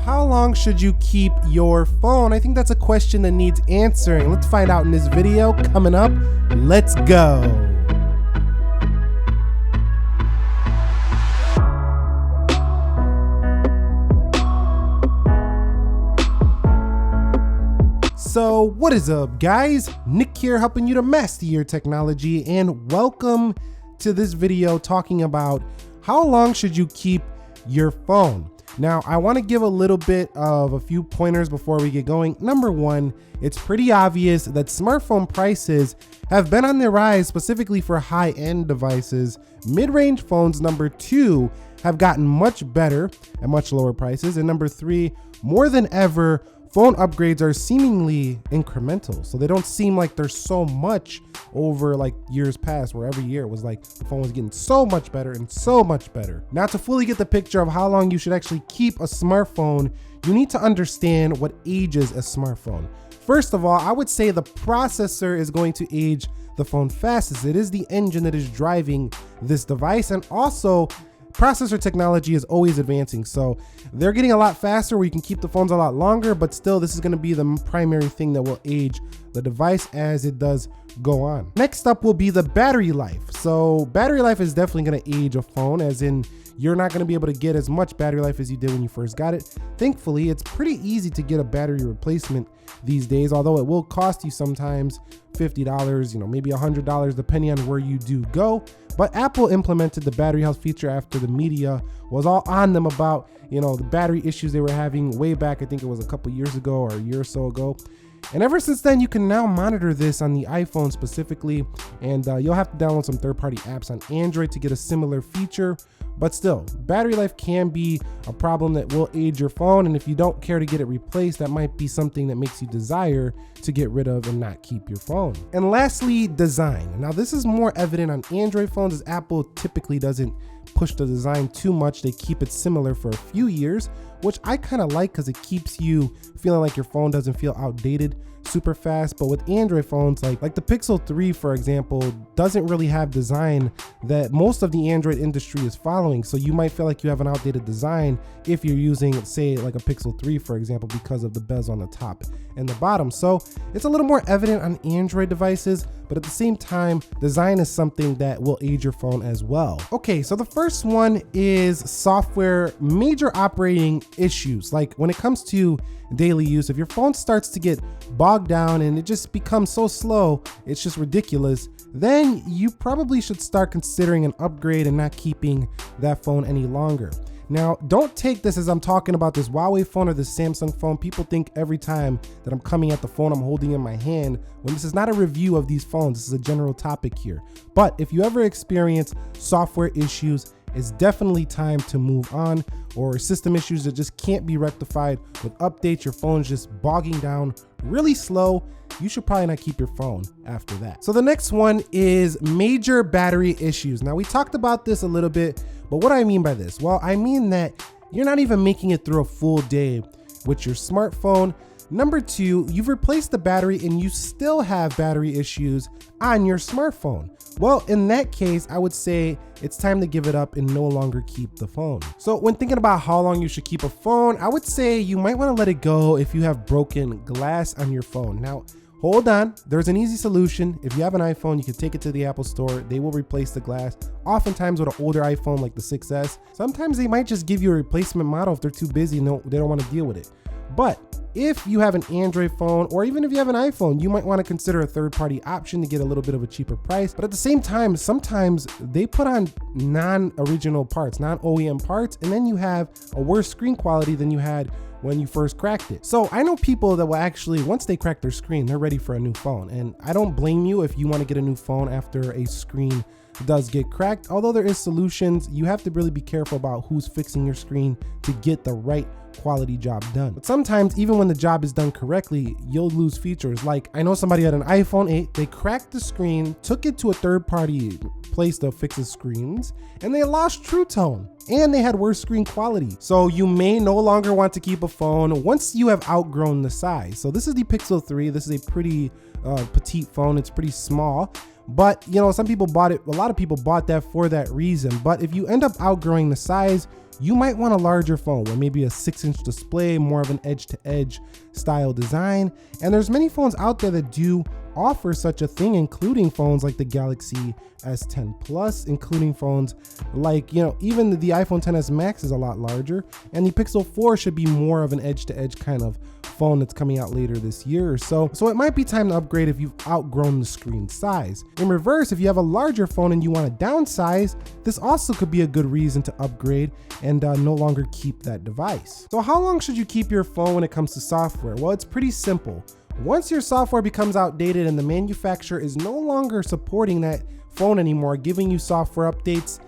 How long should you keep your phone? I think that's a question that needs answering. Let's find out in this video coming up. Let's go. So what is up, guys? Nick here, helping you to master your technology, and welcome to this video talking about how long should you keep your phone. Now, I want to give a little bit of a few pointers before we get going. Number one, it's pretty obvious that smartphone prices have been on the rise, specifically for high-end devices. Mid-range phones, number two, have gotten much better at much lower prices. And number three, more than ever, phone upgrades are seemingly incremental. So they don't seem like there's so much over like years past, where every year it was like the phone was getting so much better and so much better. Now, to fully get the picture of how long you should actually keep a smartphone, you need to understand what ages a smartphone. First of all, I would say the processor is going to age the phone fastest. It is the engine that is driving this device, and also processor technology is always advancing. So they're getting a lot faster where you can keep the phones a lot longer, but still this is going to be the primary thing that will age the device as it does go on. Next up will be the battery life. So battery life is definitely going to age a phone, as in you're not going to be able to get as much battery life as you did when you first got it. Thankfully, it's pretty easy to get a battery replacement these days, although it will cost you sometimes $50, maybe $100, depending on where you do go. But Apple implemented the battery health feature after the media was all on them about, the battery issues they were having way back. I think it was a couple years ago or a year or so ago. And ever since then, you can now monitor this on the iPhone specifically, and you'll have to download some third-party apps on Android to get a similar feature. But still, battery life can be a problem that will age your phone, and if you don't care to get it replaced, that might be something that makes you desire to get rid of and not keep your phone. And lastly, design. Now, this is more evident on Android phones, as Apple typically doesn't push the design too much. They keep it similar for a few years, which I kind of like because it keeps you feeling like your phone doesn't feel outdated super fast. But with Android phones, like the Pixel 3, for example, doesn't really have design that most of the Android industry is following. So you might feel like you have an outdated design if you're using, say, like a Pixel 3, for example, because of the bezel on the top and the bottom. So it's a little more evident on Android devices, but at the same time, design is something that will age your phone as well. Okay, so the first one is software major operating issues. Like when it comes to daily use, if your phone starts to get bogged down and it just becomes so slow, it's just ridiculous, then you probably should start considering an upgrade and not keeping that phone any longer. Now, don't take this as I'm talking about this Huawei phone or this Samsung phone. People think every time that I'm coming at the phone, I'm holding in my hand, when this is not a review of these phones. This is a general topic here. But if you ever experience software issues, it's definitely time to move on, or system issues that just can't be rectified with updates. Your phone's just bogging down really slow. You should probably not keep your phone after that. So the next one is major battery issues. Now, we talked about this a little bit, but what do I mean by this? Well, I mean that you're not even making it through a full day with your smartphone. Number two, you've replaced the battery and you still have battery issues on your smartphone. Well, in that case, I would say it's time to give it up and no longer keep the phone. So when thinking about how long you should keep a phone, I would say you might want to let it go if you have broken glass on your phone. Now, hold on, there's an easy solution. If you have an iPhone, you can take it to the Apple store. They will replace the glass. Oftentimes with an older iPhone like the 6S, sometimes they might just give you a replacement model if they're too busy and they don't want to deal with it. But if you have an Android phone, or even if you have an iPhone, you might want to consider a third-party option to get a little bit of a cheaper price. But at the same time, sometimes they put on non-original parts, non-OEM parts, and then you have a worse screen quality than you had when you first cracked it. So I know people that will actually, once they crack their screen, they're ready for a new phone. And I don't blame you if you want to get a new phone after a screen does get cracked. Although there is solutions, you have to really be careful about who's fixing your screen to get the right quality job done. But sometimes even when the job is done correctly, you'll lose features. Like I know somebody had an iPhone 8, they cracked the screen, took it to a third-party place to fix the screens, and they lost True Tone and they had worse screen quality. So you may no longer want to keep a phone once you have outgrown the size. So this is the Pixel 3. This is a pretty petite phone. It's pretty small. But you know, some people bought it, a lot of people bought that for that reason. But if you end up outgrowing the size, you might want a larger phone with maybe a 6-inch display, more of an edge-to-edge style design. And there's many phones out there that do offer such a thing, including phones like the Galaxy S10 Plus, including phones like, you know, even the iPhone XS Max is a lot larger, and the Pixel 4 should be more of an edge-to-edge kind of phone that's coming out later this year or so. So it might be time to upgrade if you've outgrown the screen size. In reverse, if you have a larger phone and you want to downsize, this also could be a good reason to upgrade and no longer keep that device. So how long should you keep your phone when it comes to software? Well, it's pretty simple. Once your software becomes outdated and the manufacturer is no longer supporting that phone anymore, giving you software updates,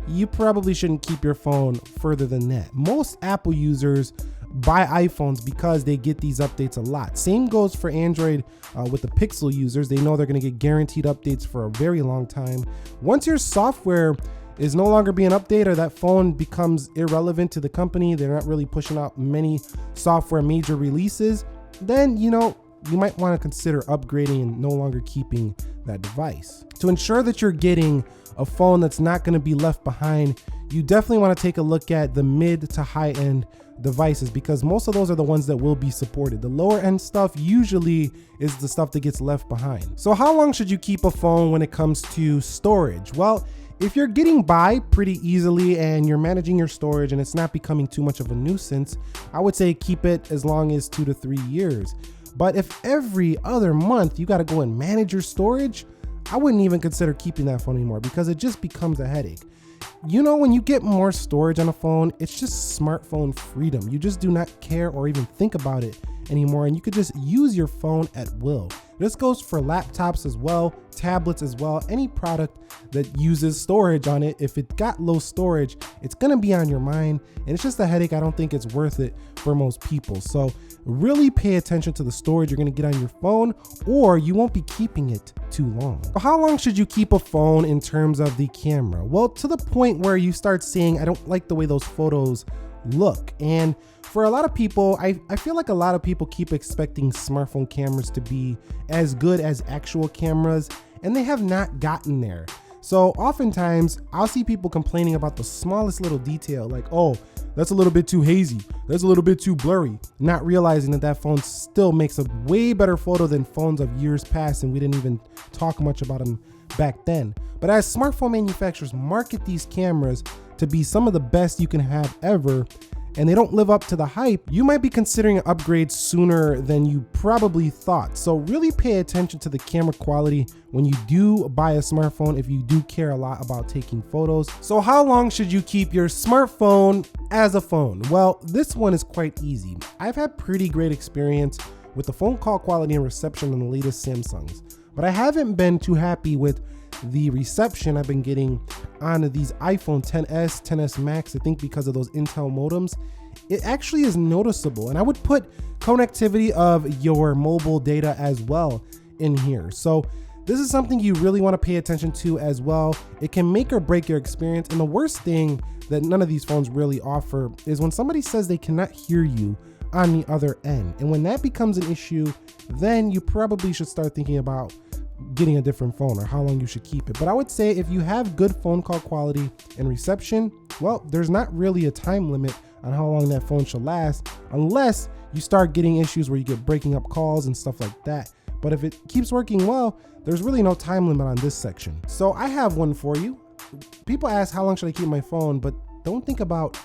you probably shouldn't keep your phone further than that. Most Apple users buy iPhones because they get these updates a lot. Same goes for Android with the Pixel users. They know they're going to get guaranteed updates for a very long time. Once your software is no longer being updated or that phone becomes irrelevant to the company, they're not really pushing out many software major releases, then you might want to consider upgrading and no longer keeping that device. To ensure that you're getting a phone that's not going to be left behind, you definitely want to take a look at the mid to high end devices, because most of those are the ones that will be supported. The lower end stuff usually is the stuff that gets left behind. So how long should you keep a phone when it comes to storage? Well, if you're getting by pretty easily and you're managing your storage and it's not becoming too much of a nuisance, I would say keep it as long as 2 to 3 years. But if every other month you got to go and manage your storage, I wouldn't even consider keeping that phone anymore, because it just becomes a headache. You know, when you get more storage on a phone, it's just smartphone freedom. You just do not care or even think about it anymore, and you could just use your phone at will. This goes for laptops as well, tablets as well, any product that uses storage on it. If it got low storage, it's gonna be on your mind, and it's just a headache. I don't think it's worth it for most people. So really pay attention to the storage you're gonna get on your phone, or you won't be keeping it too long. So how long should you keep a phone in terms of the camera? Well, to the point where you start saying, I don't like the way those photos look. And for a lot of people, I feel like a lot of people keep expecting smartphone cameras to be as good as actual cameras, and they have not gotten there. So oftentimes I'll see people complaining about the smallest little detail, like, oh, that's a little bit too hazy, that's a little bit too blurry, not realizing that that phone still makes a way better photo than phones of years past, and we didn't even talk much about them back then. But as smartphone manufacturers market these cameras to be some of the best you can have ever, and they don't live up to the hype, you might be considering an upgrade sooner than you probably thought. So really pay attention to the camera quality when you do buy a smartphone, if you do care a lot about taking photos. So how long should you keep your smartphone as a phone? Well, this one is quite easy. I've had pretty great experience with the phone call quality and reception on the latest Samsungs, but I haven't been too happy with the reception I've been getting on these iPhone XS, XS Max. I think because of those Intel modems, it actually is noticeable. And I would put connectivity of your mobile data as well in here. So this is something you really want to pay attention to as well. It can make or break your experience. And the worst thing that none of these phones really offer is when somebody says they cannot hear you on the other end. And when that becomes an issue, then you probably should start thinking about getting a different phone or how long you should keep it. But I would say if you have good phone call quality and reception, well, there's not really a time limit on how long that phone should last, unless you start getting issues where you get breaking up calls and stuff like that. But if it keeps working well, there's really no time limit on this section. So I have one for you. People ask, how long should I keep my phone? But don't think about,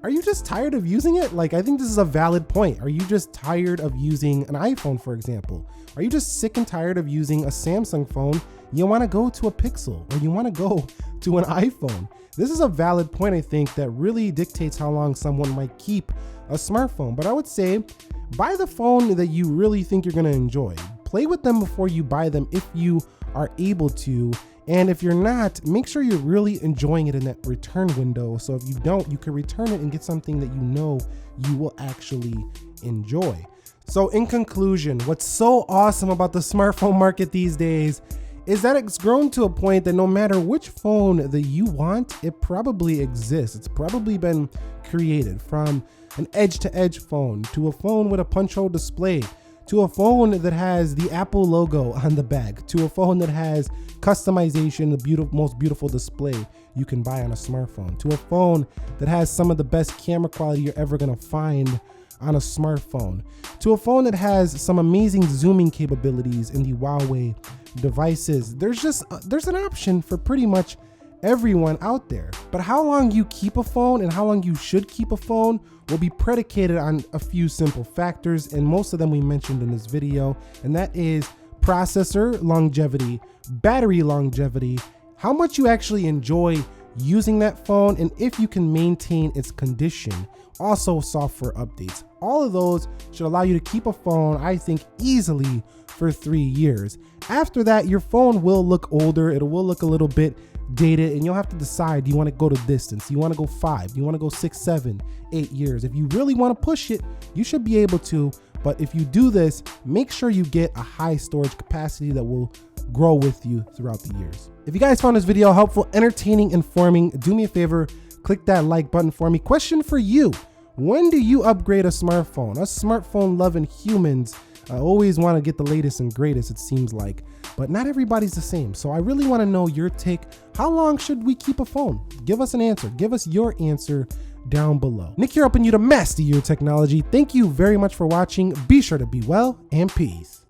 are you just tired of using it? Like, I think this is a valid point. Are you just tired of using an iPhone, for example? Are you just sick and tired of using a Samsung phone? You want to go to a Pixel, or you want to go to an iPhone? This is a valid point, I think, that really dictates how long someone might keep a smartphone. But I would say buy the phone that you really think you're going to enjoy. Play with them before you buy them if you are able to. And if you're not, make sure you're really enjoying it in that return window. So if you don't, you can return it and get something that you know you will actually enjoy. So in conclusion, what's so awesome about the smartphone market these days is that it's grown to a point that no matter which phone that you want, it probably exists. It's probably been created, from an edge-to-edge phone to a phone with a punch hole display to a phone that has the Apple logo on the back, to a phone that has customization, the most beautiful display you can buy on a smartphone, to a phone that has some of the best camera quality you're ever gonna find on a smartphone, to a phone that has some amazing zooming capabilities in the Huawei devices. There's an option for pretty much everyone out there. But how long you keep a phone and how long you should keep a phone will be predicated on a few simple factors, and most of them we mentioned in this video, and that is processor longevity, battery longevity, how much you actually enjoy using that phone, and if you can maintain its condition. Also software updates. All of those should allow you to keep a phone, I think, easily for 3 years. After that, your phone will look older, it will look a little bit dated, and you'll have to decide, do you want to go to distance? Do you want to go 5? Do you want to go 6, 7, 8 years? If you really want to push it, you should be able to, but if you do this, make sure you get a high storage capacity that will grow with you throughout the years. If you guys found this video helpful, entertaining, informing, do me a favor, click that like button for me. Question for you: when do you upgrade a smartphone? Us smartphone loving humans always want to get the latest and greatest, it seems like, but not everybody's the same. So I really want to know your take. How long should we keep a phone? Give us an answer. Give us your answer down below. Nick here, helping you to master your technology. Thank you very much for watching. Be sure to be well, and peace.